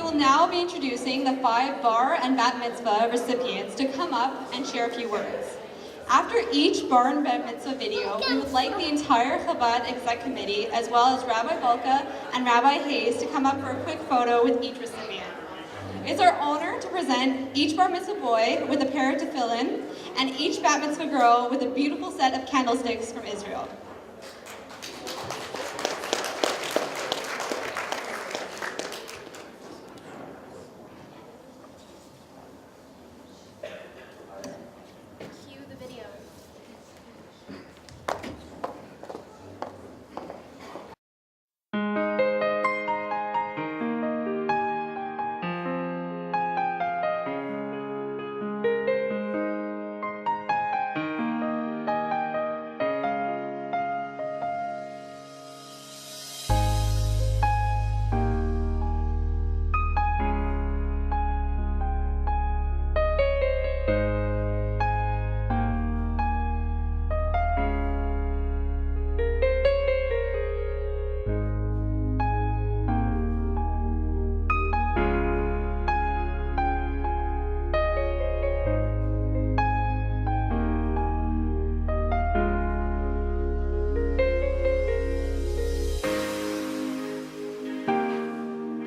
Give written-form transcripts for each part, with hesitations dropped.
will now be introducing the 5 bar and bat mitzvah recipients to come up and share a few words. After each bar and bat mitzvah video, we would like the entire Chabad Exec Committee, as well as Rabbi Volka and Rabbi Hayes, to come up for a quick photo with each recipient. It's our honor to present each bar mitzvah boy with a pair of tefillin and each bat mitzvah girl with a beautiful set of candlesticks from Israel.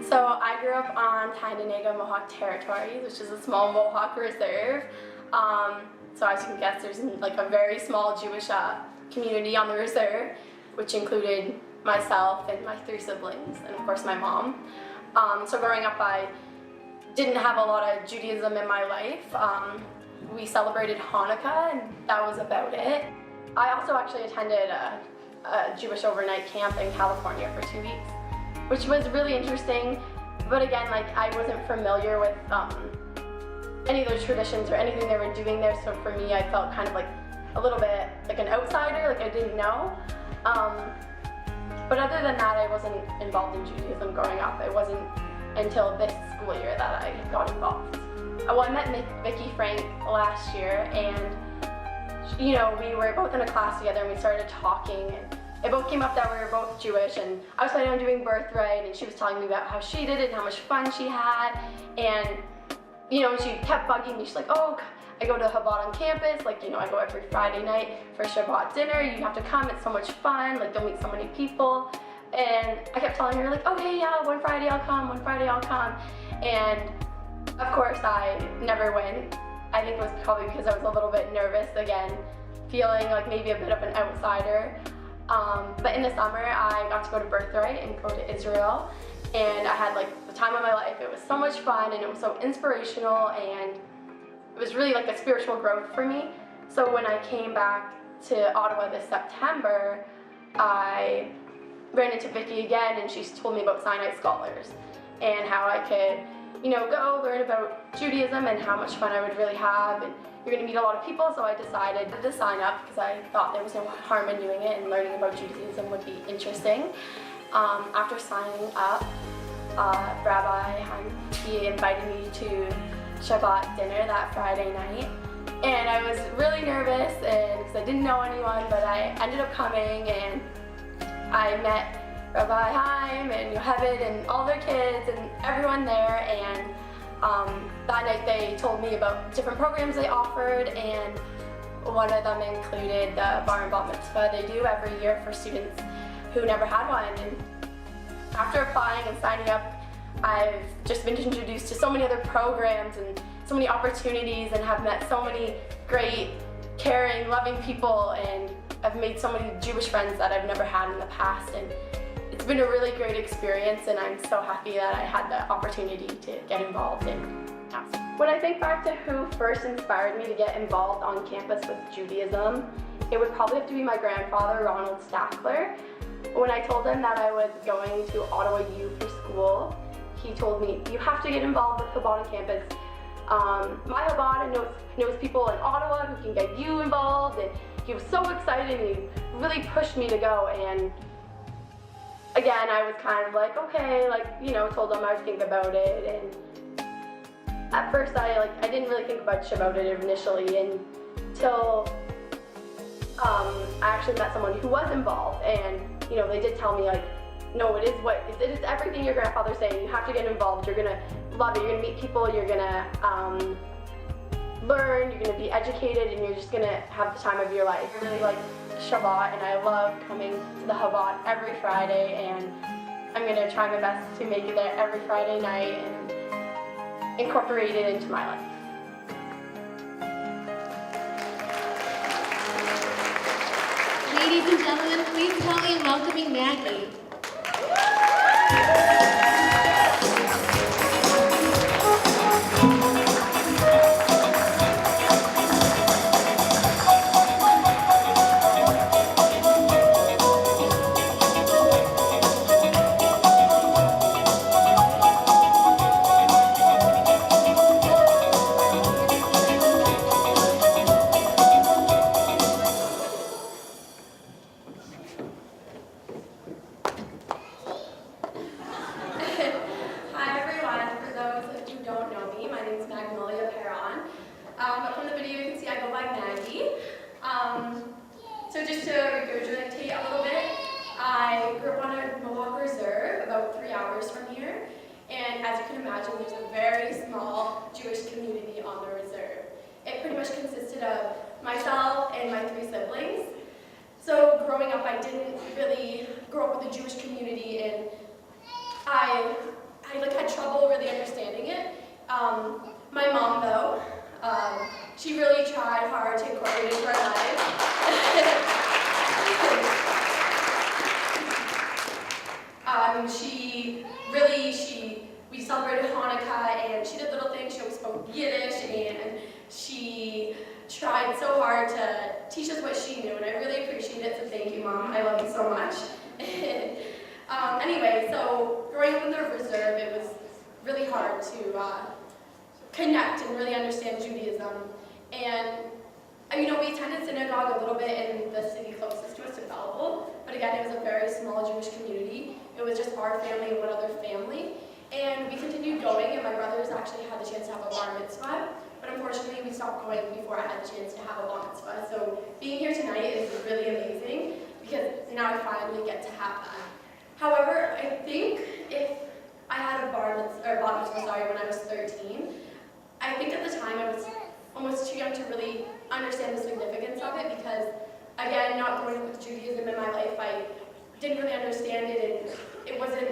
So I grew up on Tyendinaga Mohawk Territory, which is a small Mohawk reserve. So as you can guess, there's like a very small Jewish community on the reserve, which included myself and my 3 siblings, and of course my mom. So growing up, I didn't have a lot of Judaism in my life. We celebrated Hanukkah, and that was about it. I also actually attended a Jewish overnight camp in California for 2 weeks, which was really interesting, but again, like, I wasn't familiar with any of those traditions or anything they were doing there, so for me, I felt kind of like a little bit like an outsider, like I didn't know. But other than that, I wasn't involved in Judaism growing up. It wasn't until this school year that I got involved. Well, I met Vicki Frank last year, and you know, we were both in a class together, and we started talking, and it both came up that we were both Jewish, and I was planning on doing Birthright, and she was telling me about how she did it and how much fun she had, and you know, she kept bugging me. She's like, oh, I go to Chabad on campus, like, you know, I go every Friday night for Shabbat dinner, you have to come, it's so much fun, like, you'll meet so many people. And I kept telling her, like, okay, yeah, one Friday I'll come, and of course I never went. I think it was probably because I was a little bit nervous, again, feeling like maybe a bit of an outsider. But in the summer, I got to go to Birthright and go to Israel, and I had like the time of my life. It was so much fun, and it was so inspirational, and it was really like a spiritual growth for me. So when I came back to Ottawa this September, I ran into Vicki again, and she told me about Sinai Scholars and how I could, you know, go learn about Judaism and how much fun I would really have. And you're going to meet a lot of people, so I decided to sign up because I thought there was no harm in doing it, and learning about Judaism would be interesting. After signing up, Rabbi, he invited me to Shabbat dinner that Friday night, and I was really nervous because I didn't know anyone, but I ended up coming, and I met Rabbi Haim and Yocheved and all their kids and everyone there, and that night they told me about different programs they offered, and one of them included the Bar and Bat Mitzvah they do every year for students who never had one. And after applying and signing up, I've just been introduced to so many other programs and so many opportunities, and have met so many great, caring, loving people, and I've made so many Jewish friends that I've never had in the past. And it's been a really great experience, and I'm so happy that I had the opportunity to get involved in. When I think back to who first inspired me to get involved on campus with Judaism, it would probably have to be my grandfather, Ronald Stackler. When I told him that I was going to Ottawa U for school, he told me, you have to get involved with Chabad on campus. My Chabad knows people in Ottawa who can get you involved, and he was so excited, and he really pushed me to go. And again, I was kind of like, okay, like, you know, told him I would think about it. And at first I didn't really think much about it initially until I actually met someone who was involved, and you know, they did tell me, like, no, it is everything your grandfather's saying. You have to get involved. You're gonna love it. You're gonna meet people. You're gonna learn. You're gonna be educated, and you're just gonna have the time of your life. I really like Shabbat, and I love coming to the Chabad every Friday, and I'm gonna try my best to make it there every Friday night and incorporate it into my life. Ladies and gentlemen, please help me in welcoming Maggie. So just to regurgitate a little bit, I grew up on a Mohawk reserve about 3 hours from here, and as you can imagine, there's a very small Jewish community on the reserve. It pretty much consisted of myself and my 3 siblings. So growing up, I didn't really grow up with a Jewish community, and I had trouble really understanding it. My mom, though, she really tried hard to incorporate it into our lives. We celebrated Hanukkah, and she did little things. She always spoke Yiddish, and she tried so hard to teach us what she knew, and I really appreciate it, so thank you, Mom. I love you so much. Anyway, so growing up in the reserve, it was really hard to connect and really understand Judaism. And we attended synagogue a little bit in the city closest to us, to Belleville, but again, it was a very small Jewish community. It was just our family and one other family. And we continued going, and my brothers actually had the chance to have a bar mitzvah, but unfortunately we stopped going before I had the chance to have a bar mitzvah. So being here tonight is really amazing, because now I finally get to have that. However, I think if I had a bar mitzvah, when I was 13, I think at the time I was almost too young to really understand the significance of it, because again, not growing up with Judaism in my life, I didn't really understand it, and it wasn't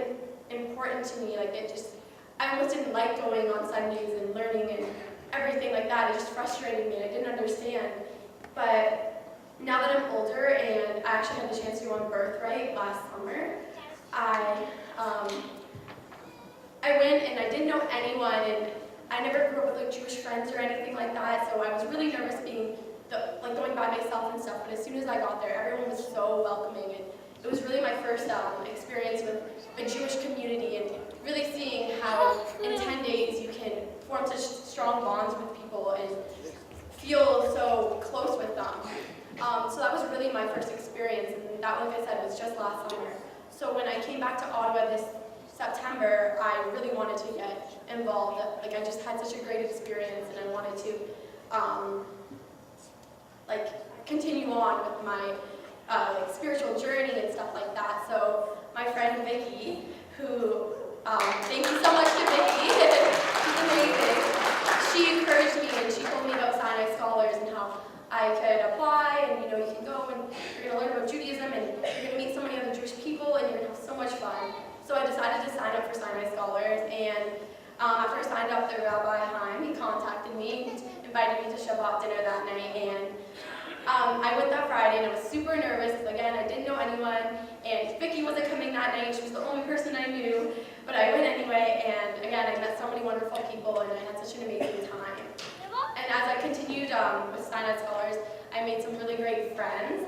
important to me. I almost didn't like going on Sundays and learning and everything like that. It just frustrated me, and I didn't understand. But now that I'm older, and I actually had the chance to go on Birthright last summer, I went, and I didn't know anyone, and I never grew up with Jewish friends or anything like that, so I was really nervous going by myself and stuff. But as soon as I got there, everyone was so welcoming, and it was really my first experience with a Jewish community, and really seeing how in 10 days you can form such strong bonds with people and feel so close with them. So that was really my first experience, and that, like I said, was just last summer. So when I came back to Ottawa this September, I really wanted to get involved. I just had such a great experience, and I wanted to continue on with my spiritual journey and stuff like that. So my friend Vicky, who, thank you so much to Vicky, she's amazing. She encouraged me, and she told me about Sinai Scholars and how I could apply, and you can go and you're going to learn about Judaism, and you're going to meet so many other Jewish people, and you're going to have so much fun. So I decided to sign up for Sinai Scholars, and after I signed up, the Rabbi Haim, he contacted me and invited me to Shabbat dinner that night, and I went that Friday, and I was super nervous because, again, I didn't know anyone, and Vicky wasn't coming that night. She was the only person I knew, but I went anyway, and again, I met so many wonderful people, and I had such an amazing time. And as I continued with Sinai Scholars, I made some really great friends.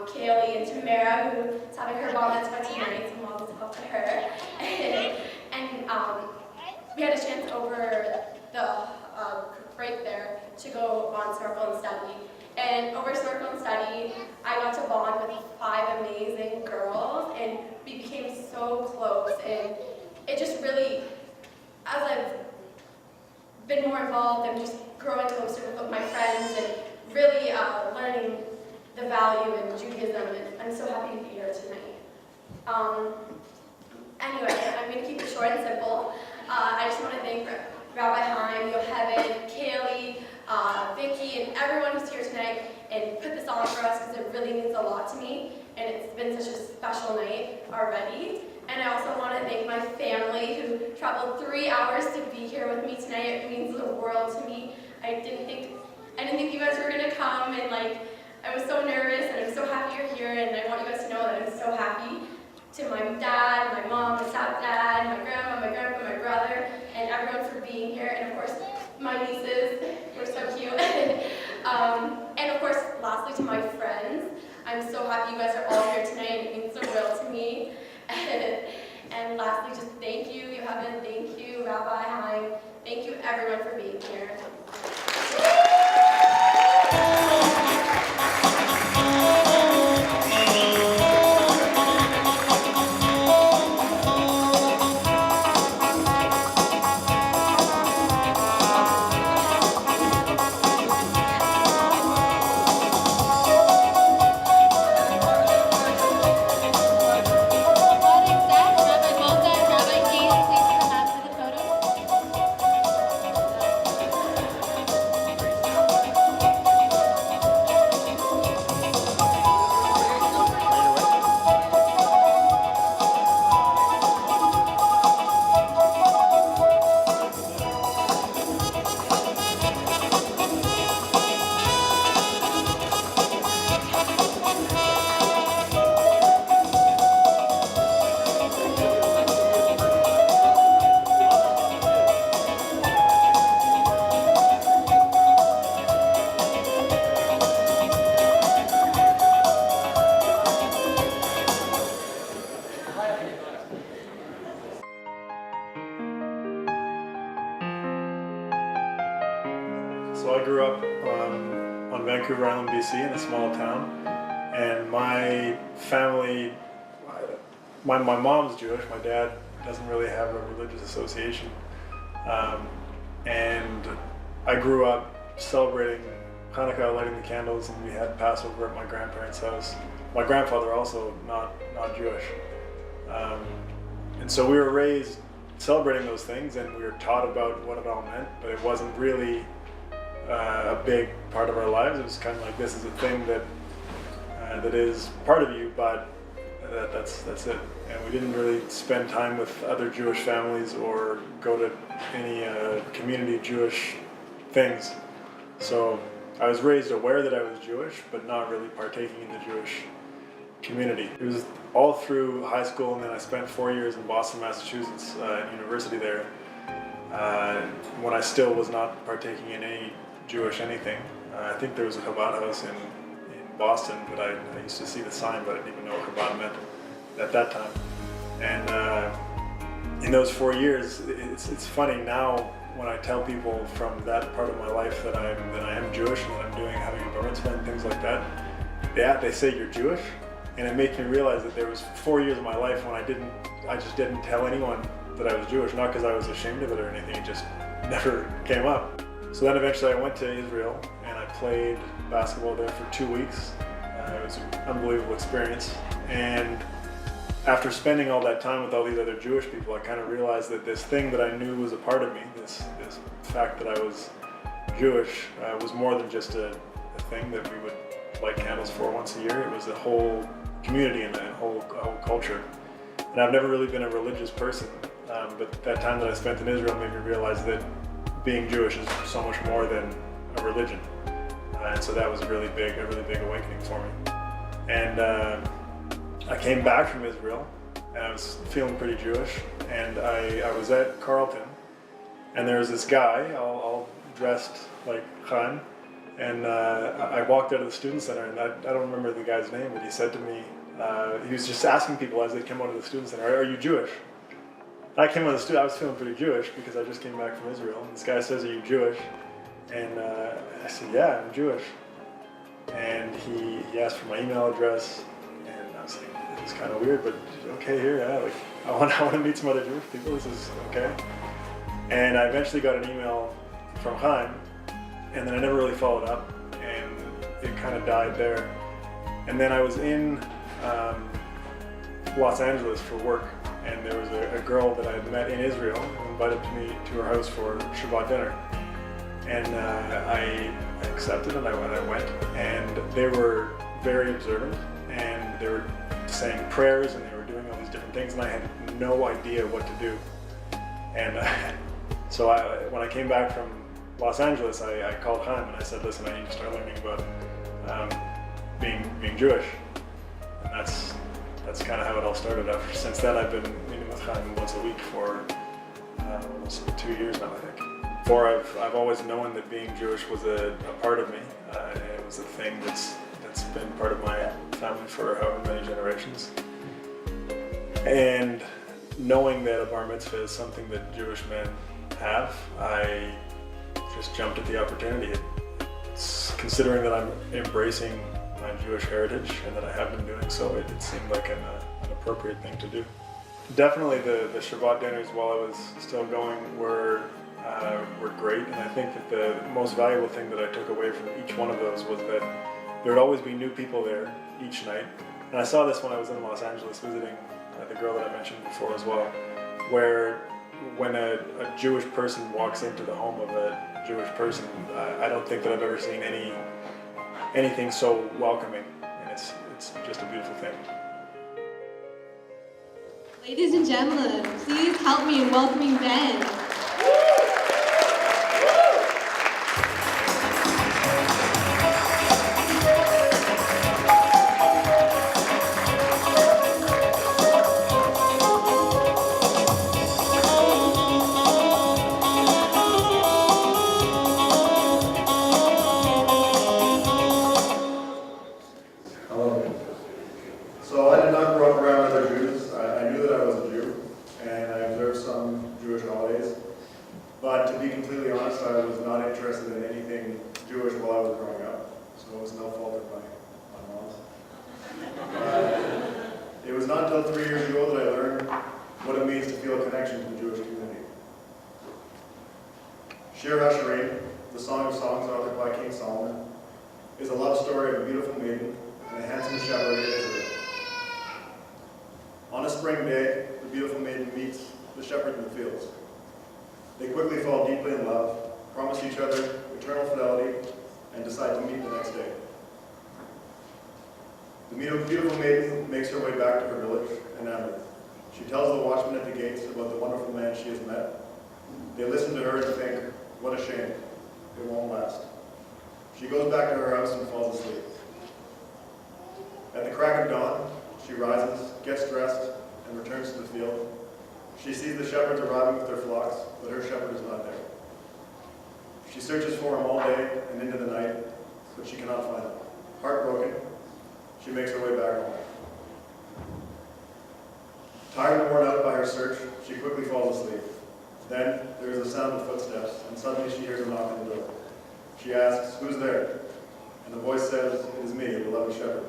Kaylee and Tamara, who is having her bar mitzvah tonight, so mazel tov to her. And we had a chance over the break there to go on Snorkel and Study. And over Snorkel and Study, I got to bond with 5 amazing girls, and we became so close. And it just really, as I've been more involved, I'm just growing closer with my friends and really learning the value in Judaism, and I'm so happy to be here tonight. Anyway, I'm going to keep it short and simple. I just want to thank Rabbi Haim, Yocheved, Kaylee, Vicky, and everyone who's here tonight and put this on for us because it really means a lot to me. And it's been such a special night already. And I also want to thank my family who traveled 3 hours to be here with me tonight. It means the world to me. I didn't think you guys were going to come, and I was so nervous, and I'm so happy you're here, and I want you guys to know that I'm so happy. To my dad, my mom, my stepdad, my grandma, my grandpa, my brother, and everyone for being here, and of course, my nieces, they're so cute. And of course, lastly to my friends, I'm so happy you guys are all here tonight, it means the world to me. And lastly, just thank you, Yocheved, thank you, Rabbi Haim, thank you everyone for being here. So I grew up on Vancouver Island, BC, in a small town, and my family, my mom's Jewish, my dad doesn't really have a religious association, and I grew up celebrating Hanukkah, lighting the candles, and we had Passover at my grandparents' house. My grandfather also not Jewish, and so we were raised celebrating those things, and we were taught about what it all meant, but it wasn't really a big part of our lives. It was kind of like, this is a thing that that is part of you, but that's it. And we didn't really spend time with other Jewish families or go to any community Jewish things. So I was raised aware that I was Jewish, but not really partaking in the Jewish community. It was all through high school, and then I spent 4 years in Boston, Massachusetts, at university there, when I still was not partaking in any Jewish anything. I think there was a Chabad house in Boston, but I used to see the sign, but I didn't even know what Chabad meant at that time. And in those 4 years, it's funny now when I tell people from that part of my life that I am Jewish and that I'm having a bar mitzvah and things like that. Yeah, they say you're Jewish, and it makes me realize that there was 4 years of my life when I just didn't tell anyone that I was Jewish, not because I was ashamed of it or anything. It just never came up. So then eventually I went to Israel and I played basketball there for 2 weeks. It was an unbelievable experience. And after spending all that time with all these other Jewish people, I kind of realized that this thing that I knew was a part of me, this fact that I was Jewish, was more than just a thing that we would light candles for once a year. It was a whole community and a whole culture. And I've never really been a religious person, but that time that I spent in Israel made me realize that being Jewish is so much more than a religion. And so that was a really big awakening for me. And I came back from Israel, and I was feeling pretty Jewish, and I was at Carlton, and there was this guy, all dressed like Chaim, and I walked out of the student center, and I don't remember the guy's name, but he said to me, he was just asking people as they came out of the student center, are you Jewish? I came out of the student, I was feeling pretty Jewish because I just came back from Israel. And this guy says, are you Jewish? And I said, yeah, I'm Jewish. And he asked for my email address, and I was like, this is kind of weird, but okay, here, yeah, like, I want to meet some other Jewish people, this is okay. And I eventually got an email from Chaim, and then I never really followed up, and it kind of died there. And then I was in Los Angeles for work, and there was a girl that I had met in Israel who invited me to her house for Shabbat dinner. And I accepted and I went, and they were very observant, and they were saying prayers and they were doing all these different things, and I had no idea what to do. And so when I came back from Los Angeles, I called Chaim and I said, listen, I need to start learning about being Jewish. And that's kind of how it all started. Since then, I've been meeting with Chaim once a week for almost 2 years now, I think. Before, I've always known that being Jewish was a part of me. It was a thing that's been part of my family for however many generations. And knowing that a bar mitzvah is something that Jewish men have, I just jumped at the opportunity. Considering that I'm embracing my Jewish heritage and that I have been doing so, it seemed like an appropriate thing to do. Definitely the Shabbat dinners while I was still going were great, and I think that the most valuable thing that I took away from each one of those was that there would always be new people there each night. And I saw this when I was in Los Angeles visiting the girl that I mentioned before as well, where when a Jewish person walks into the home of a Jewish person, I don't think that I've ever seen anything so welcoming, and it's just a beautiful thing. Ladies and gentlemen, please help me in welcoming Ben. So I did not grow up around other Jews. I knew that I was a Jew, and I observed some Jewish holidays. But to be completely honest, I was not interested in anything Jewish while I was growing up. So it was no fault of my mom's. It was not until 3 years ago that I learned what it means to feel a connection to the Jewish community. Shir HaShirim, the Song of Songs authored by King Solomon, is a love story of a beautiful maiden and a handsome shepherd in Israel. On a spring day, the beautiful maiden meets the shepherd in the fields. They quickly fall deeply in love, promise each other eternal fidelity, and decide to meet the next day. The beautiful maiden makes her way back to her village, enamored. She tells the watchman at the gates about the wonderful man she has met. They listen to her and think, what a shame, it won't last. She goes back to her house and falls asleep. At the crack of dawn, she rises, gets dressed, and returns to the field. She sees the shepherds arriving with their flocks, but her shepherd is not there. She searches for him all day and into the night, but she cannot find him. Heartbroken, she makes her way back home. Tired and worn out by her search, she quickly falls asleep. Then there is a sound of footsteps, and suddenly she hears a knock on the door. She asks, "Who's there?" And the voice says, "It is me, the beloved shepherd.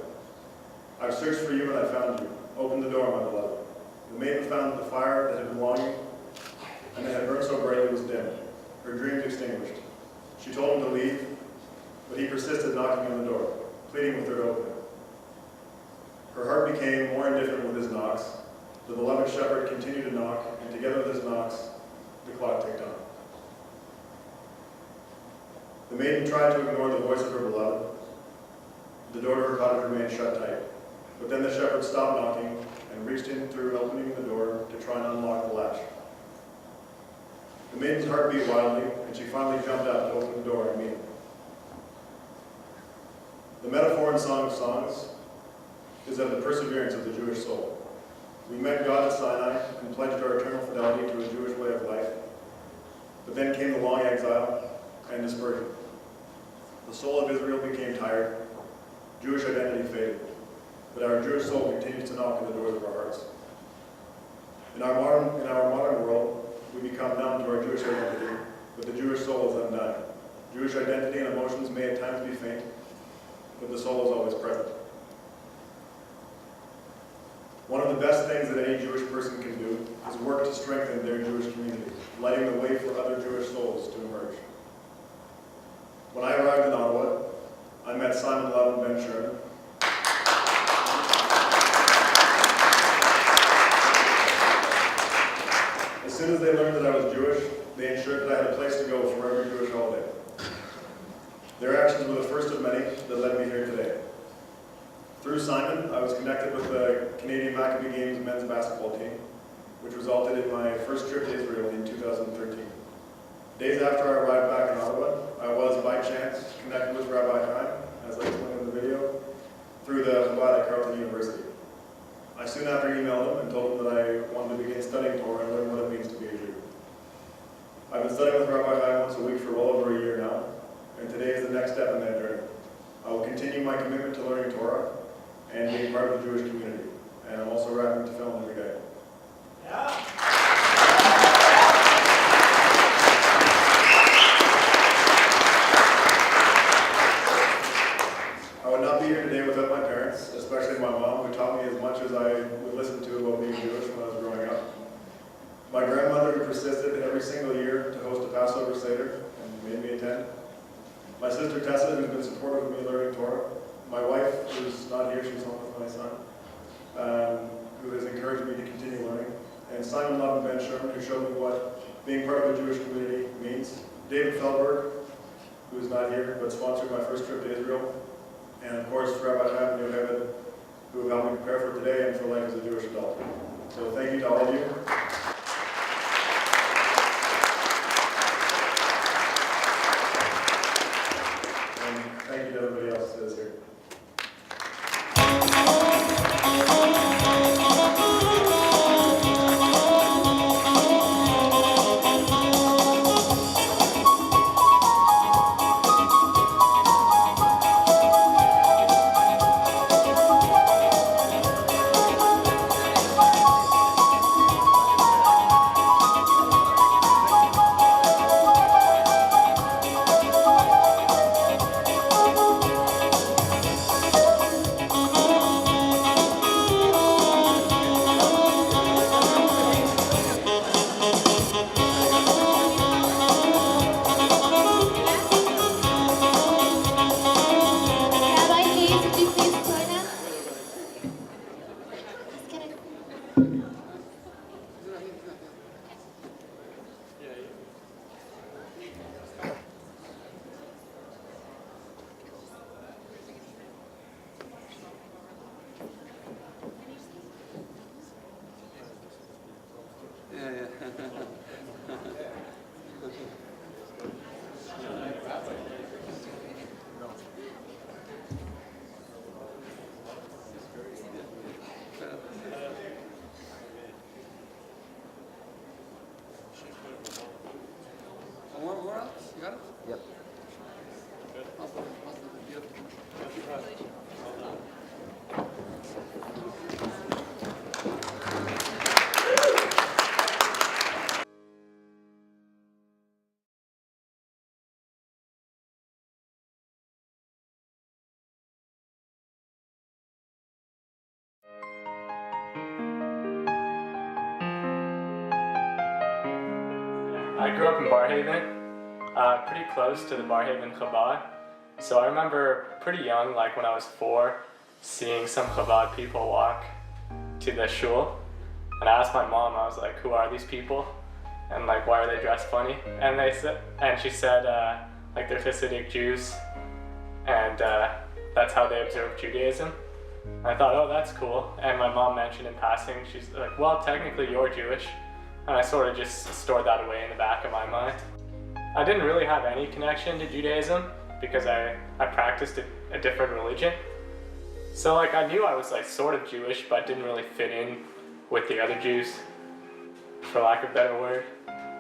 I've searched for you and I found you. Open the door, my beloved." The maiden found that the fire that had been longing and that had burned so brightly was dim, her dreams extinguished. She told him to leave, but he persisted knocking on the door, pleading with her to open it. Her heart became more indifferent with his knocks. The beloved shepherd continued to knock, and together with his knocks, the clock ticked on. The maiden tried to ignore the voice of her beloved. The door to her cottage remained shut tight. But then the shepherd stopped knocking and reached in through opening the door to try and unlock the latch. The maiden's heart beat wildly, and she finally jumped out to open the door and meet him. The metaphor in Song of Songs is of the perseverance of the Jewish soul. We met God at Sinai and pledged our eternal fidelity to a Jewish way of life. But then came the long exile and dispersion. The soul of Israel became tired. Jewish identity faded. But our Jewish soul continues to knock on the doors of our hearts. In our modern world, we become numb to our Jewish identity, but the Jewish soul is undying. Jewish identity and emotions may at times be faint, but the soul is always present. One of the best things that any Jewish person can do is work to strengthen their Jewish community, lighting the way for other Jewish souls to emerge. When I arrived in Ottawa, I met Simon Love and Ben Sherman. soon as they learned that I was Jewish, they ensured that I had a place to go for every Jewish holiday. Their actions were the first of many that led me here today. Through Simon, I was connected with the Canadian Maccabee Games men's basketball team, which resulted in my first trip to Israel in 2013. Days after I arrived back in Ottawa, I was, by chance, connected with Rabbi Chaim, as I explained in the video, through the Chabad at Carleton University. I soon after emailed him and told him that I wanted to begin studying Torah and learn what it means to be a Jew. I've been studying with Rabbi Chaim once a week for well over a year now, and today is the next step in that journey. I will continue my commitment to learning Torah and being part of the Jewish community, and I'm also wrapping to film every day. I would not be here today without my parents, especially my mom, who taught me as much as I would listen to about being Jewish when I was growing up. My grandmother, who persisted every single year to host a Passover Seder and made me attend. My sister Tessa, who's been supportive of me learning Torah. My wife, who's not here, she's home with my son, who has encouraged me to continue learning. And Simon Love and Ben Sherman, who showed me what being part of a Jewish community means. David Feldberg, who's not here, but sponsored my first trip to Israel. And of course, Rabbi Chaim Yocheved, who have helped me prepare for today and for life as a Jewish adult. So thank you to all of you. And thank you to everybody else that is here. Rabbi Hayes, would you please join us? Let's get it. Where else? You got it? Yep. I grew up in Barrhaven, pretty close to the Barrhaven Chabad. So I remember pretty young, like when I was 4, seeing some Chabad people walk to the shul. And I asked my mom, I was like, who are these people? And like, why are they dressed funny? And she said, like they're Hasidic Jews, and that's how they observe Judaism. And I thought, oh, that's cool. And my mom mentioned in passing, she's like, well, technically you're Jewish. And I sort of just stored that away in the back of my mind. I didn't really have any connection to Judaism because I practiced a different religion. So like I knew I was like sort of Jewish, but didn't really fit in with the other Jews, for lack of a better word.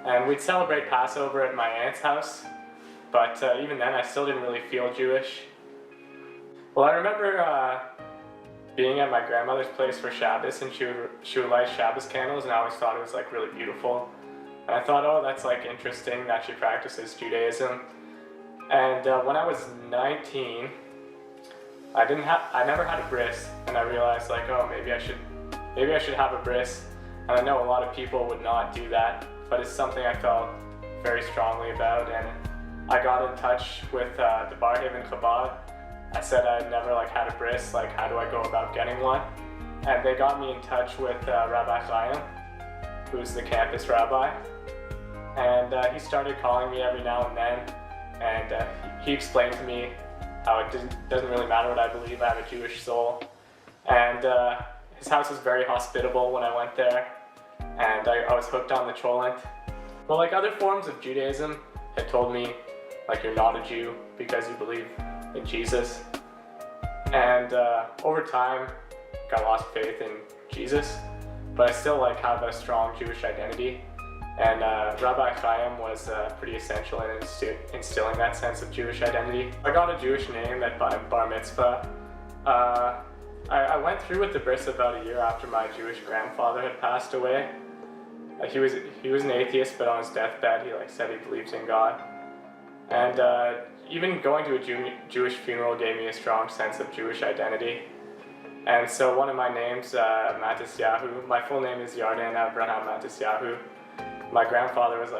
And we'd celebrate Passover at my aunt's house, but even then I still didn't really feel Jewish. Well, I remember being at my grandmother's place for Shabbos, and she would light Shabbos candles, and I always thought it was like really beautiful. And I thought, oh, that's like interesting that she practices Judaism. And when I was 19, I never had a bris, and I realized like, oh, maybe I should have a bris. And I know a lot of people would not do that, but it's something I felt very strongly about. And I got in touch with the Barrhaven Chabad. I said I'd never like had a bris, like how do I go about getting one? And they got me in touch with Rabbi Chaim, who's the campus rabbi. And he started calling me every now and then, and he explained to me how it doesn't really matter what I believe, I have a Jewish soul. And his house was very hospitable when I went there, and I was hooked on the cholent. But like other forms of Judaism had told me, like, you're not a Jew because you believe in Jesus. And over time, I lost faith in Jesus, but I still have a strong Jewish identity. And Rabbi Chaim was pretty essential in instilling that sense of Jewish identity. I got a Jewish name at bar mitzvah. I went through with the bris about a year after my Jewish grandfather had passed away. He was an atheist, but on his deathbed, he said he believes in God. And even going to a Jewish funeral gave me a strong sense of Jewish identity. And so one of my names, Matisyahu, my full name is Yarden Abraham Matisyahu. My grandfather was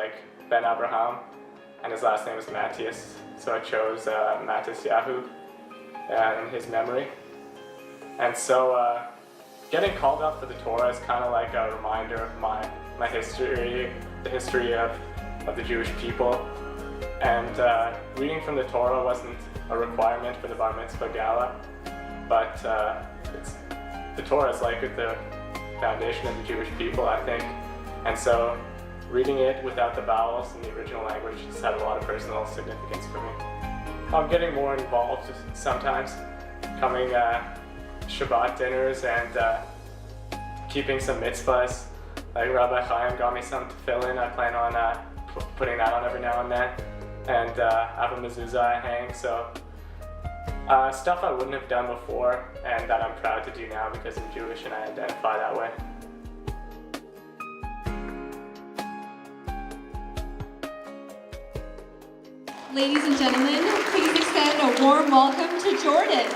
Ben Abraham, and his last name was Matthias, so I chose Matisyahu in his memory. And so getting called up for the Torah is kind of like a reminder of my history, the history of the Jewish people. And reading from the Torah wasn't a requirement for the bar mitzvah gala, but the Torah is the foundation of the Jewish people, I think. And so reading it without the vowels in the original language has had a lot of personal significance for me. I'm getting more involved sometimes, coming Shabbat dinners and keeping some mitzvahs. Like Rabbi Chaim got me some tefillin. I plan on putting that on every now and then, and have a mezuzah I hang. So stuff I wouldn't have done before, and that I'm proud to do now because I'm Jewish and I identify that way. Ladies and gentlemen, please extend a warm welcome to Jordan.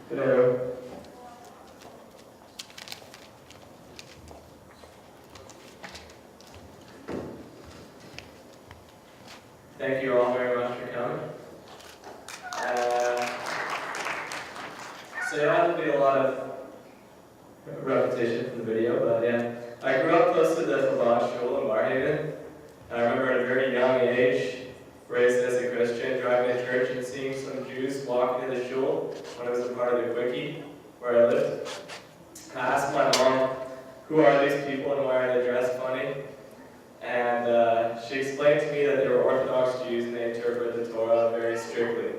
Hello. Thank you all very much for coming. So yeah, there'll be a lot of repetition from the video, but yeah. I grew up close to the Chabad shul in Barhaven. I remember at a very young age, raised as a Christian, driving to church and seeing some Jews walking in the shul when I was a part of the quickie where I lived. I asked my mom, who are these people and why are they dressed funny? And she explained to me that they were Orthodox Jews and they interpret the Torah very strictly.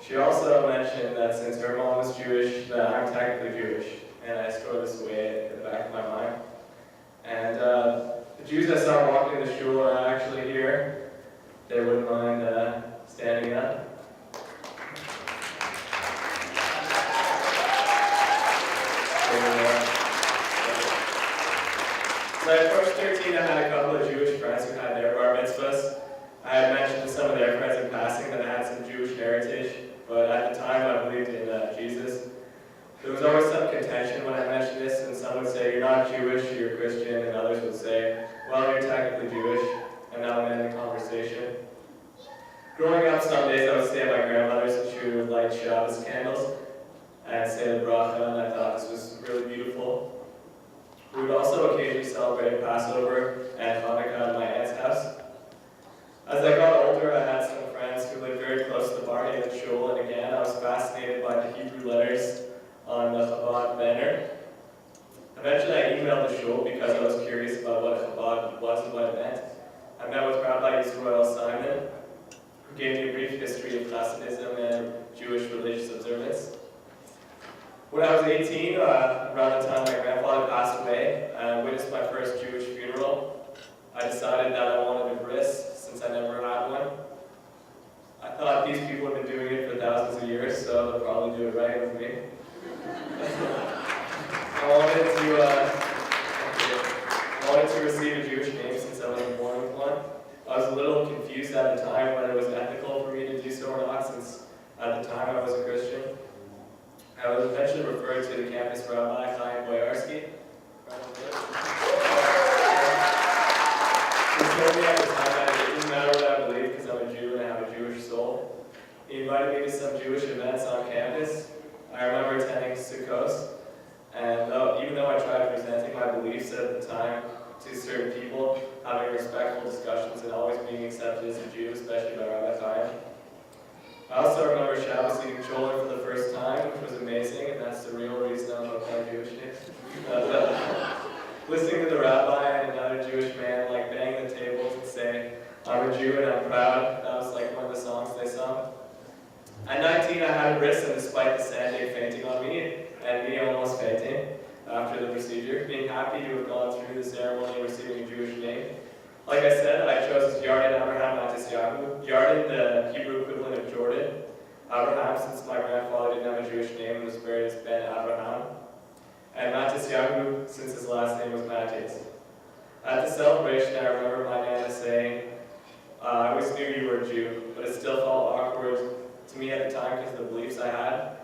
She also mentioned that since her mom was Jewish, that I'm technically Jewish, and I stored this away at the back of my mind. And the Jews I saw walking in the shul are actually here. They wouldn't mind standing up. So at first 13, I had a couple of Jewish friends who had their bar mitzvahs. I had mentioned to some of their friends in passing that I had some Jewish heritage, but at the time I believed in Jesus. There was always some contention when I mentioned this, and some would say, you're not Jewish, you're Christian, and others would say, well, you're technically Jewish, and that would end the conversation. Growing up, some days I would stay at my grandmother's and she would light Shabbos candles and say the bracha, and I thought this was really beautiful. We would also occasionally celebrate Passover and Hanukkah at my aunt's house. As I got older, I had some friends who lived very close to the Barhaven shul, and again, I was fascinated by the Hebrew letters on the Chabad banner. Eventually, I emailed the shul because I was curious about what Chabad was and what it meant. I met with Rabbi Yisrael Simon, who gave me a brief history of Hasidism and Jewish religious observance. When I was 18, around the time my grandfather passed away, I witnessed my first Jewish funeral. I decided that I wanted a bris, since I never had one. I thought these people have been doing it for thousands of years, so they'll probably do it right with me. I wanted to receive a Jewish name since I wasn't born with one. I was a little confused at the time whether it was ethical for me to do so or not, since at the time I was a Christian. I was eventually referred to the campus rabbi, Chaim Boyarsky. He told me at the time invited me to some Jewish events on campus. I remember attending Sukkot, and even though I tried presenting my beliefs at the time to certain people, having respectful discussions and always being accepted as a Jew, especially by Rabbi Chaim. I also remember Shabbos eating cholent for the first time, which was amazing, and that's the real reason I'm applying Jewish name. Listening to the rabbi and another Jewish man like bang the tables and say, "I'm a Jew and I'm proud." That was like one of the songs they sung. At 19, I had a wrist, and despite the Sunday fainting on me, and me almost fainting after the procedure, being happy to have gone through the ceremony receiving a Jewish name. Like I said, I chose Yarden Abraham Matisyahu. Yarden, the Hebrew equivalent of Jordan. Abraham, since my grandfather didn't have a Jewish name, was buried as Ben Abraham. And Matisyahu, since his last name was Matis. At the celebration, I remember my Nana saying, "I always knew you were a Jew, but it still felt awkward to me at the time because of the beliefs I had."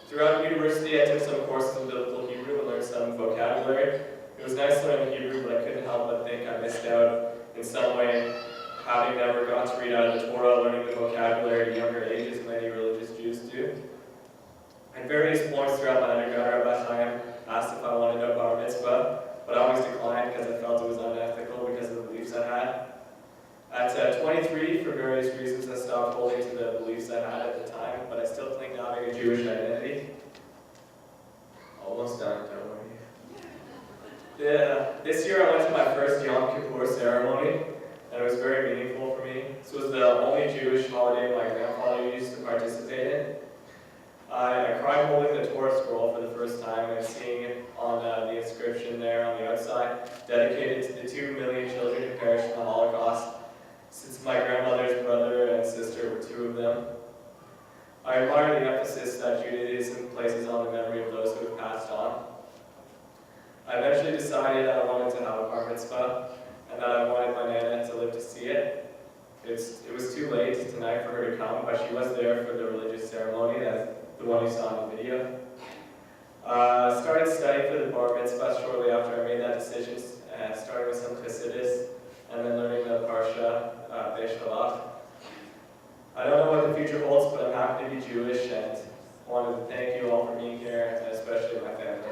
Throughout university, I took some courses in biblical Hebrew and learned some vocabulary. It was nice learning Hebrew, but I couldn't help but think I missed out in some way, having never got to read out of the Torah, learning the vocabulary at younger age, as many religious Jews do. At various points throughout my undergrad, Rabbi Chaim asked if I wanted a bar mitzvah, but I always declined because I felt it was unethical because of the beliefs I had. At 23, for various reasons, I stopped holding to the beliefs I had at the time, but I still cling to having a Jewish identity. Almost done, don't worry. This year I went to my first Yom Kippur ceremony, and it was very meaningful for me. This was the only Jewish holiday my grandfather used to participate in. I cried holding the Torah scroll for the first time and seeing it on the inscription there on the outside, dedicated to the 2 million children who perished in the Holocaust, since my grandmother's brother and sister were 2 of them. I admire the emphasis that Judaism places on the memory of those who have passed on. I eventually decided I wanted to have a bar mitzvah, and that I wanted my Nana to live to see it. It was too late tonight for her to come, but she was there for the religious ceremony, that's the one you saw in the video. Started studying for the bar mitzvah shortly after I made that decision, starting with some Chassidus, and then learning the Parsha, Beishalach. I don't know what the future holds, but I'm happy to be Jewish, and I wanted to thank you all for being here, and especially my family.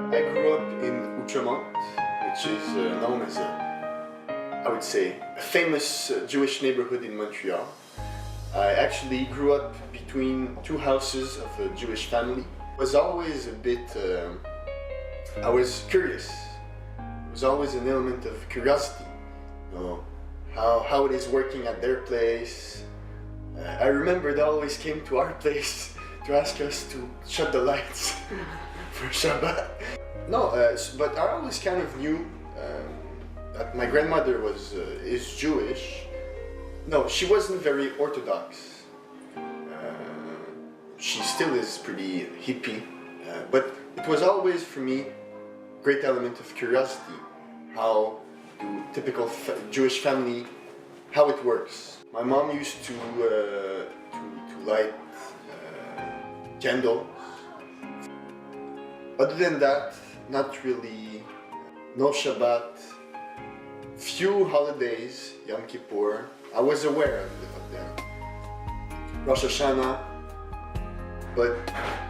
I grew up in Outremont, which is known as I would say, a famous Jewish neighborhood in Montreal. I actually grew up between 2 houses of a Jewish family. I was always a bit, I was curious. There was always an element of curiosity, you know, how it is working at their place. I remember they always came to our place to ask us to shut the lights for Shabbat. No, but I always kind of knew that my grandmother is Jewish. No, she wasn't very Orthodox. She still is pretty hippie, but it was always for me a great element of curiosity. How do typical Jewish family, how it works. My mom used to light candles. Other than that, not really. No Shabbat. Few holidays, Yom Kippur, I was aware of them. Rosh Hashanah, but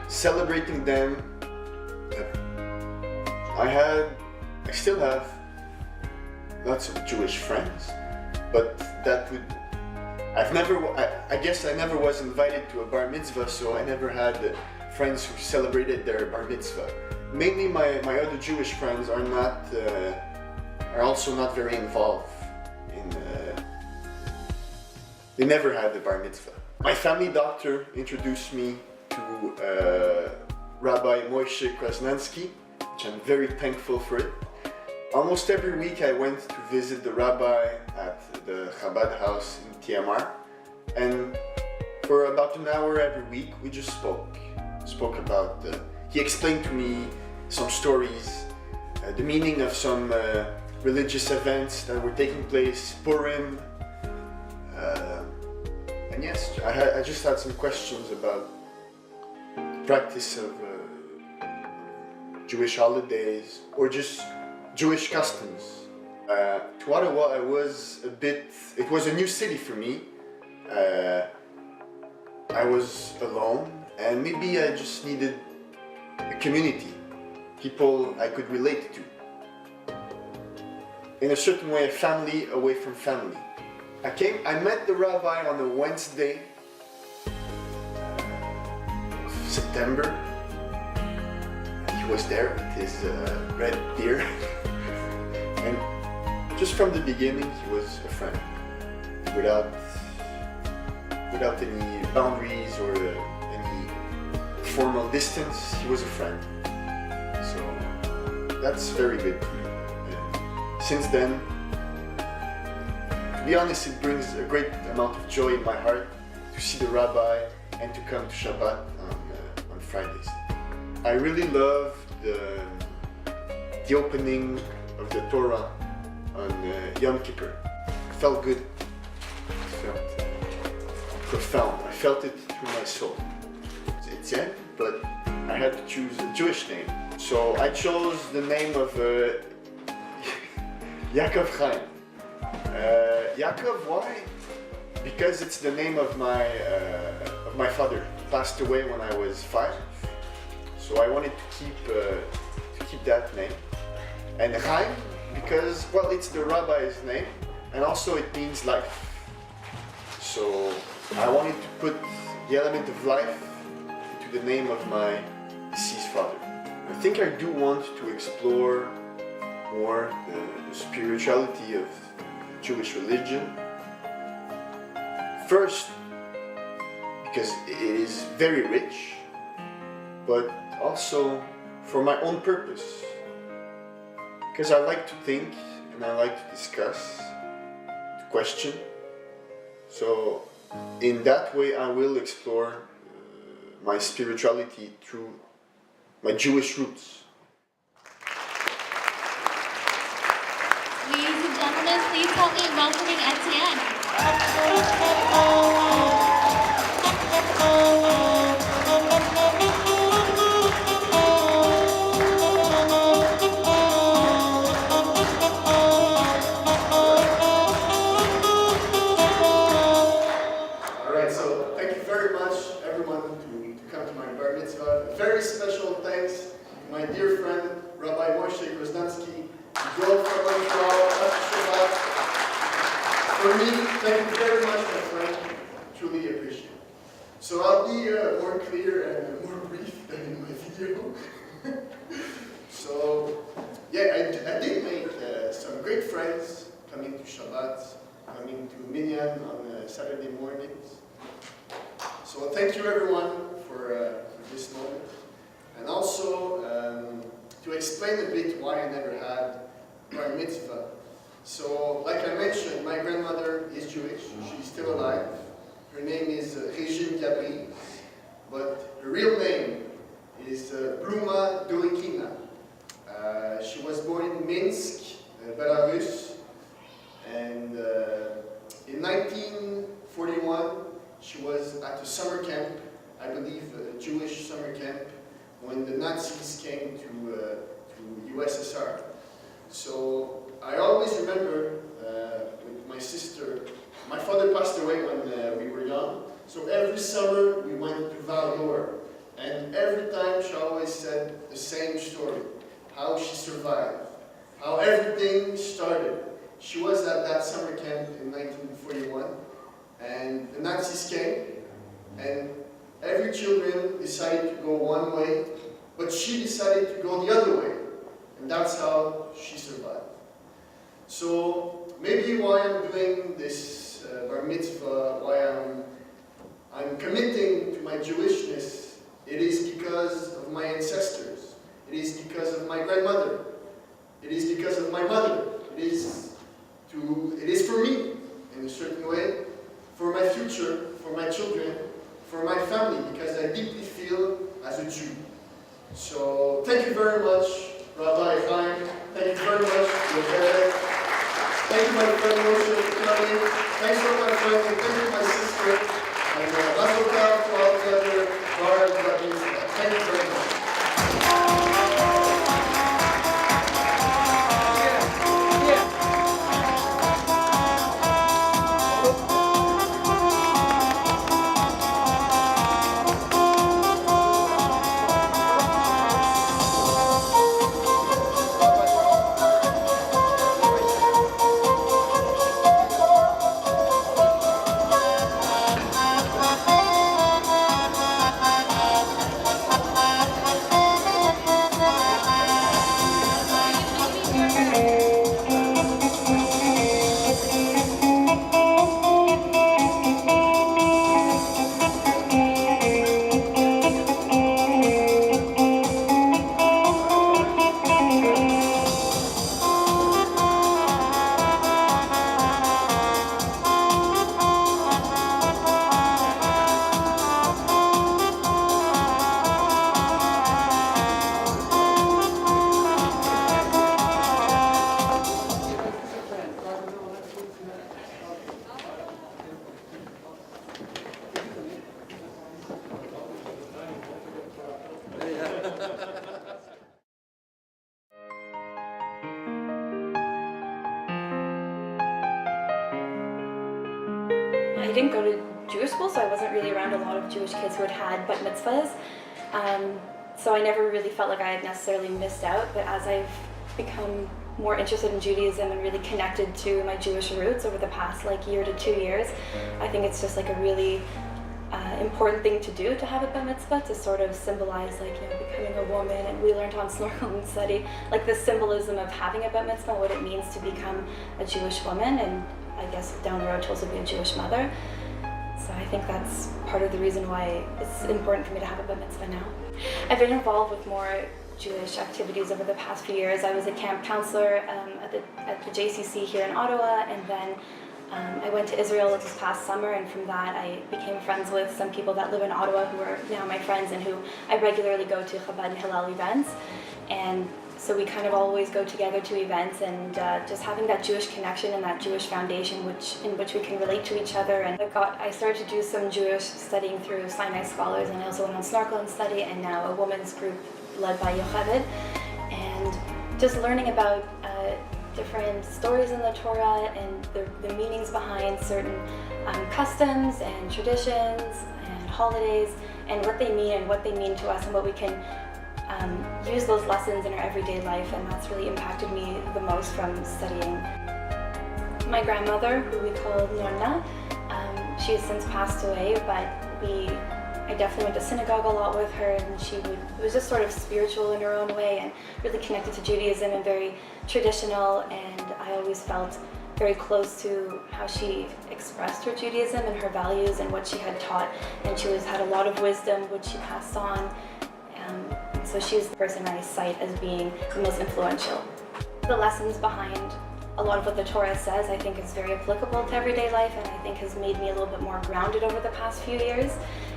celebrating them, I still have lots of Jewish friends, but that would, I guess I never was invited to a bar mitzvah, so I never had friends who celebrated their bar mitzvah. Mainly my other Jewish friends are also not very involved in, they never had the bar mitzvah. My family doctor introduced me to Rabbi Moshe Krasnansky, which I'm very thankful for it. Almost every week I went to visit the rabbi at the Chabad house in TMR, and for about an hour every week we just spoke about, he explained to me some stories, the meaning of some religious events that were taking place, Purim, and yes, I just had some questions about the practice of Jewish holidays or just Jewish customs. To Ottawa, it was a new city for me. I was alone, and maybe I just needed a community, people I could relate to. In a certain way, a family away from family. I met the rabbi on a Wednesday, September. He was there with his red beard. And just from the beginning, he was a friend. Without any boundaries or any formal distance, he was a friend. So that's very good to me. And since then, to be honest, it brings a great amount of joy in my heart to see the rabbi and to come to Shabbat on Fridays. I really love the opening of the Torah on Yom Kippur. It felt good. It felt profound. I felt it through my soul. It's Etienne, but I had to choose a Jewish name. So I chose the name of Yaakov Chaim. Yaakov, why? Because it's the name of my father. He passed away when I was 5, so I wanted to keep that name. And Chaim, because well, it's the rabbi's name, and also it means life. So I wanted to put the element of life into the name of my deceased father. I think I do want to explore more the spirituality of Jewish religion. First, because it is very rich, but also for my own purpose. Because I like to think and I like to discuss, to question. So in that way I will explore my spirituality through my Jewish roots. Ladies and gentlemen, please help me in welcoming Etienne. Alright, so thank you very much everyone to come to my bar mitzvah. A very special thanks to my dear friend Rabbi Moshe Krasnansky, who drove from Montreal after Shabbat. For me, thank you very much, my friend. Truly appreciate it. So I'll be more clear and more brief than in my video. So, yeah, I did make some great friends coming to Shabbat, coming to Minyan on Saturday mornings. So thank you everyone for this moment. And also, to explain a bit why I never had bar mitzvah. So, like I mentioned, my grandmother is Jewish. She's still alive. Her name is Regine Gabri, but her real name is Bluma Dolikina. She was born in Minsk, Belarus, and in 1941 she was at a summer camp I believe, a Jewish summer camp when the Nazis came to USSR. So I always remember with my sister, my father passed away when we were young, so every summer we went to Val d'Or, and every time she always said the same story, how she survived, how everything started. She was at that summer camp in 1941, and the Nazis came, and every children decided to go one way, but she decided to go the other way, and that's how she survived. So maybe why I'm doing this bar mitzvah, why I'm committing to my Jewishness, it is because of my ancestors. It is because of my grandmother. It is because of my mother. It is for me, in a certain way, for my future, for my children, for my family, because I deeply feel as a Jew. So thank you very much, Rabbi Chaim. Thank you very much, Rebecca. Thank you, my friend Moshe, for coming. Thanks for my friend, and thank you, my sister. And Mazel Tov to all the other bars that means that. Thank you very much. I didn't go to Jewish school, so I wasn't really around a lot of Jewish kids who had bat mitzvahs. So I never really felt like I had necessarily missed out, but as I've become more interested in Judaism and really connected to my Jewish roots over the past year to 2 years, I think it's just a really important thing to do, to have a bat mitzvah, to sort of symbolize becoming a woman. And we learned on Snorkel and Study the symbolism of having a bat mitzvah, what it means to become a Jewish woman, and I guess down the road to also be a Jewish mother. So I think that's part of the reason why it's important for me to have a bat mitzvah now. I've been involved with more Jewish activities over the past few years. I was a camp counselor at the JCC here in Ottawa, and then I went to Israel this past summer, and from that I became friends with some people that live in Ottawa who are now my friends and who I regularly go to Chabad and Hillel events. And so we kind of always go together to events, and just having that Jewish connection and that Jewish foundation in which we can relate to each other. And I started to do some Jewish studying through Sinai scholars, and I also went on Snorkel and Study, and now a women's group led by Yocheved, and just learning about different stories in the Torah and the meanings behind certain customs and traditions and holidays, and what they mean to us, and what we can use those lessons in our everyday life. And that's really impacted me the most from studying. My grandmother, who we called Nonna, she has since passed away, but I definitely went to synagogue a lot with her, and it was just sort of spiritual in her own way, and really connected to Judaism and very traditional, and I always felt very close to how she expressed her Judaism and her values and what she had taught, and she had a lot of wisdom which she passed on. So she's the person I cite as being the most influential. The lessons behind a lot of what the Torah says, I think, is very applicable to everyday life, and I think has made me a little bit more grounded over the past few years.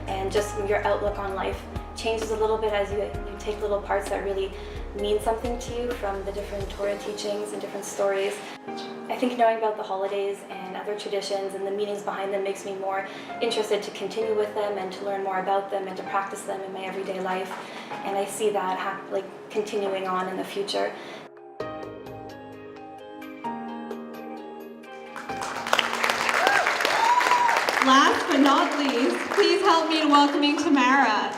And just your outlook on life changes a little bit as you take little parts that really mean something to you from the different Torah teachings and different stories. I think knowing about the holidays and other their traditions and the meanings behind them makes me more interested to continue with them and to learn more about them and to practice them in my everyday life. And I see that continuing on in the future. Last but not least, please help me in welcoming Tamara.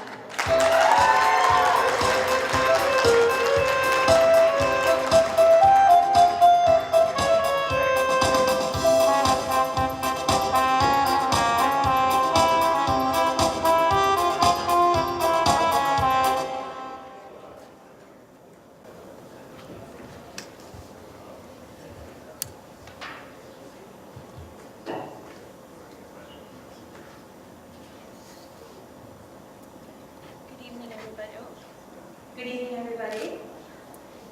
Good evening, everybody.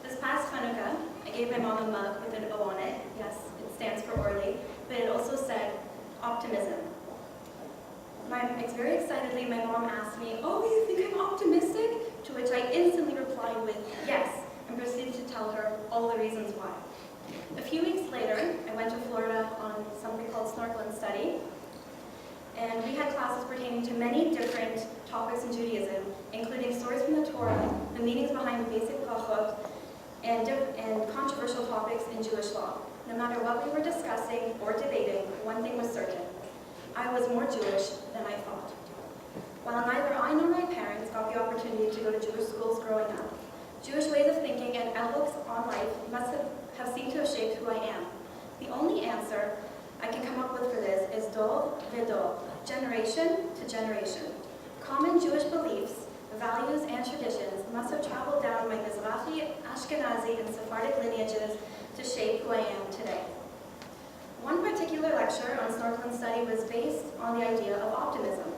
This past Hanukkah, I gave my mom a mug with an O on it. Yes, it stands for Orly, but it also said optimism. Very excitedly, my mom asked me, "Oh, you think I'm optimistic?" To which I instantly replied with yes, and proceeded to tell her all the reasons why. A few weeks later, I went to Florida on something called Snorkel and Study, and we had classes pertaining to many different topics in Judaism, including stories from the Torah, the meanings behind basic brachot, and controversial topics in Jewish law. No matter what we were discussing or debating, one thing was certain: I was more Jewish than I thought. While neither I nor my parents got the opportunity to go to Jewish schools growing up, Jewish ways of thinking and outlooks on life must have seemed to have shaped who I am. The only answer I can come up with for this is dov v'dov, generation to generation. Common Jewish beliefs, values, and traditions must have traveled down my Mizrahi, Ashkenazi, and Sephardic lineages to shape who I am today. One particular lecture on Snorkel and Study was based on the idea of optimism.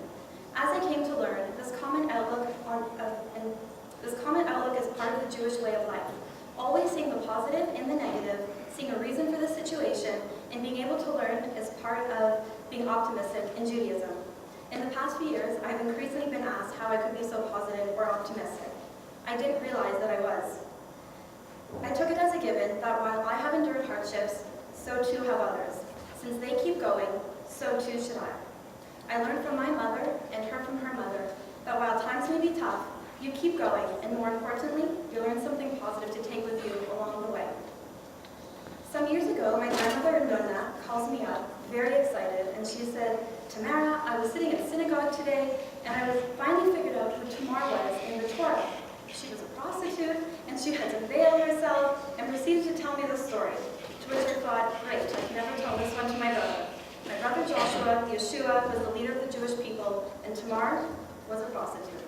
As I came to learn, this common outlook is part of the Jewish way of life, always seeing the positive in the negative, seeing a reason for the situation, and being able to learn is part of being optimistic in Judaism. In the past few years, I've increasingly been asked how I could be so positive or optimistic. I didn't realize that I was. I took it as a given that while I have endured hardships, so too have others. Since they keep going, so too should I. I learned from my mother, and her from her mother, that while times may be tough, you keep going, and more importantly, you learn something positive to take with you along the way. Some years ago, my grandmother Nonna calls me up, very excited, and she said, "Tamara, I was sitting at synagogue today, and I finally figured out who Tamar was in the Torah. She was a prostitute, and she had to veil herself, and proceeded to tell me the story." To which I thought, great, I can never tell this one to my brother. My brother Joshua, Yeshua, was the leader of the Jewish people, and Tamar was a prostitute.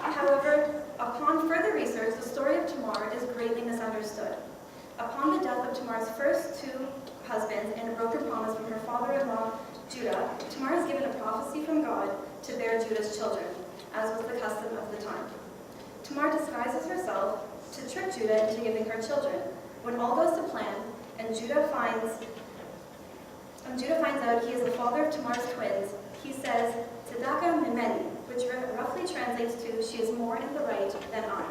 However, upon further research, the story of Tamar is greatly misunderstood. Upon the death of Tamar's first two husbands and a broken promise from her father-in-law, Judah, Tamar is given a prophecy from God to bear Judah's children, as was the custom of the time. Tamar disguises herself to trick Judah into giving her children. When all goes to plan, and Judah finds out he is the father of Tamar's twins, he says, "Tzedakah mimeni," which roughly translates to, "She is more in the right than I."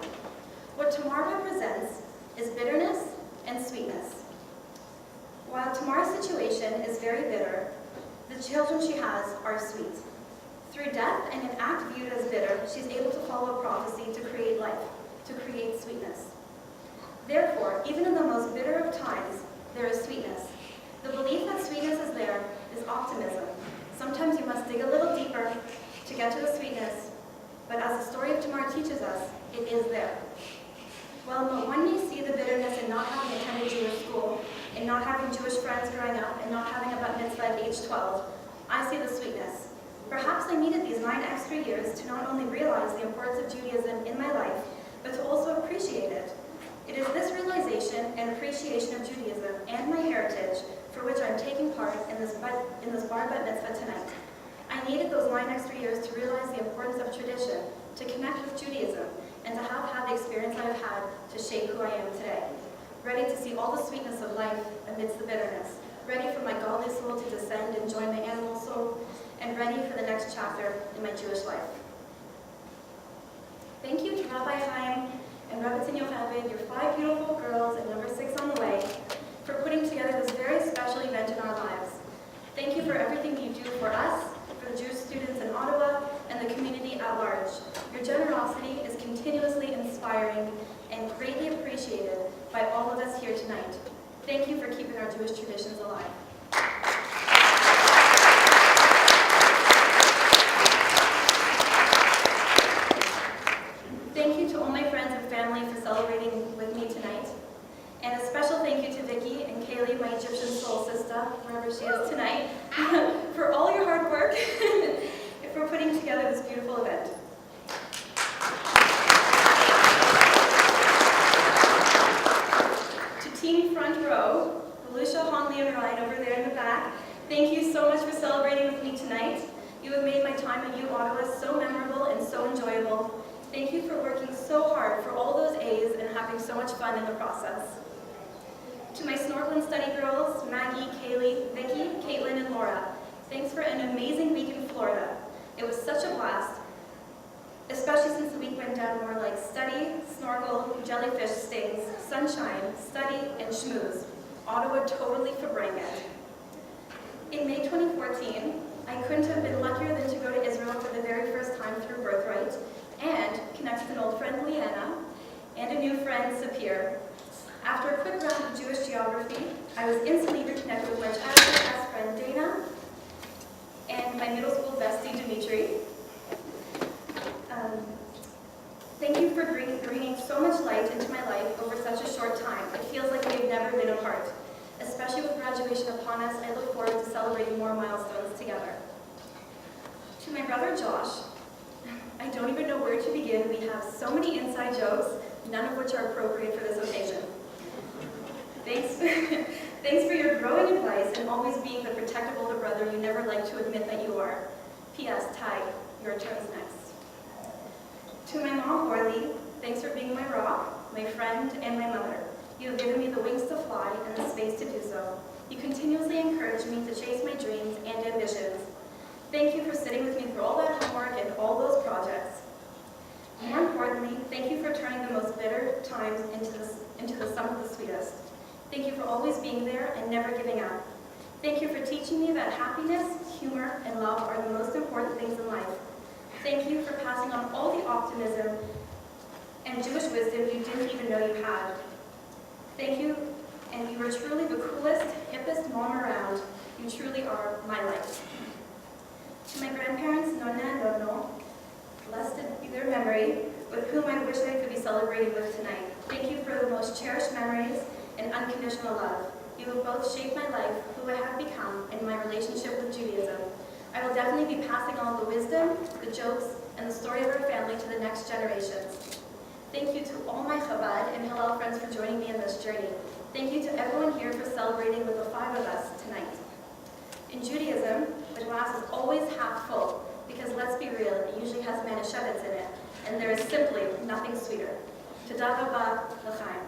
What Tamar represents is bitterness and sweetness. While Tamar's situation is very bitter, the children she has are sweet. Through death and an act viewed as bitter, she's able to follow prophecy to create life, to create sweetness. Therefore, even in the most bitter of times, there is sweetness. The belief that sweetness is there is optimism. Sometimes you must dig a little deeper to get to the sweetness, but as the story of Tamar teaches us, it is there. While one may see the bitterness in not having attended Jewish school, in not having Jewish friends growing up, and not having a bat mitzvah at age 12, I see the sweetness. Perhaps I needed these 9 extra years to not only realize the importance of Judaism in my life, but to also appreciate it. It is this realization and appreciation of Judaism and my heritage for which I'm taking part in this bar bat mitzvah tonight. I needed those 9 extra years to realize the importance of tradition, to connect with Judaism, and to have had the experience I've had to shape who I am today. Ready to see all the sweetness of life amidst the bitterness. Ready for my godly soul to descend and join my animal soul, and ready for the next chapter in my Jewish life. Thank you to Rabbi Chaim and Rabbi Yocheved, your 5 beautiful girls, and number 6 on the way. for putting together this very special event in our lives. Thank you for everything you do for us, for the Jewish students in Ottawa, and the community at large. Your generosity is continuously inspiring and greatly appreciated by all of us here tonight. Thank you for keeping our Jewish traditions alive. Thank you to all my friends and family for celebrating with me tonight. And a special thank you to Vicky and Kaylee, my Egyptian soul sister, wherever she is tonight, for all your hard work and for putting together this beautiful event. To Team Front Row, Lucia, Honley, and Ryan over there in the back, thank you so much for celebrating with me tonight. You have made my time at U Ottawa so memorable and so enjoyable. Thank you for working so hard for all those A's and having so much fun in the process. To my snorkel and study girls, Maggie, Kaylee, Vicky, Caitlin, and Laura, thanks for an amazing week in Florida. It was such a blast, especially since the week went down more like study, snorkel, jellyfish stings, sunshine, study, and schmooze. Ottawa totally fabranget. In May 2014, I couldn't have been luckier than to go to Israel for the very first time through Birthright and connect with an old friend, Leanna, and a new friend, Sapir. After a quick round of Jewish geography, I was instantly reconnected with my childhood best friend, Dana, and my middle school bestie, Dimitri. Thank you for bringing so much light into my life over such a short time. It feels like we've never been apart. Especially with graduation upon us, I look forward to celebrating more milestones together. To my brother, Josh, I don't even know where to begin. We have so many inside jokes, none of which are appropriate for this occasion. Thanks for your growing advice and always being the protective older brother you never like to admit that you are. P.S. Ty, your turn's next. To my mom, Orly, thanks for being my rock, my friend, and my mother. You have given me the wings to fly and the space to do so. You continuously encourage me to chase my dreams and ambitions. Thank you for sitting with me through all that homework and all those projects. More importantly, thank you for turning the most bitter times into the sum of the sweetest. Thank you for always being there and never giving up. Thank you for teaching me that happiness, humor, and love are the most important things in life. Thank you for passing on all the optimism and Jewish wisdom you didn't even know you had. Thank you, and you are truly the coolest, hippest mom around. You truly are my life. To my grandparents, Nonna and Nono, blessed be their memory, with whom I wish I could be celebrating with tonight. Thank you for the most cherished memories and unconditional love. You have both shaped my life, who I have become, and my relationship with Judaism. I will definitely be passing on the wisdom, the jokes, and the story of our family to the next generations. Thank you to all my Chabad and Hillel friends for joining me in this journey. Thank you to everyone here for celebrating with the five of us tonight. In Judaism, the glass is always half full, because let's be real, it usually has manischewitz in it, and there is simply nothing sweeter. Toda rabah l'chaim.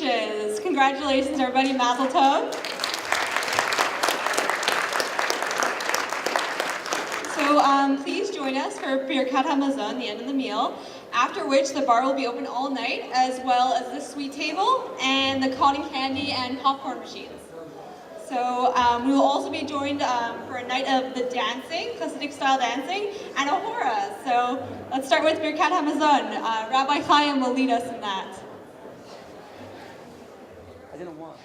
speeches. Congratulations, everybody. Mazel tov. So please join us for Birkat Hamazon, the end of the meal, after which the bar will be open all night, as well as the sweet table and the cotton candy and popcorn machines. So we will also be joined for a night of the dancing, Hasidic style dancing, and a hora. So let's start with Birkat Hamazon. Rabbi Chaim will lead us in that. I didn't want.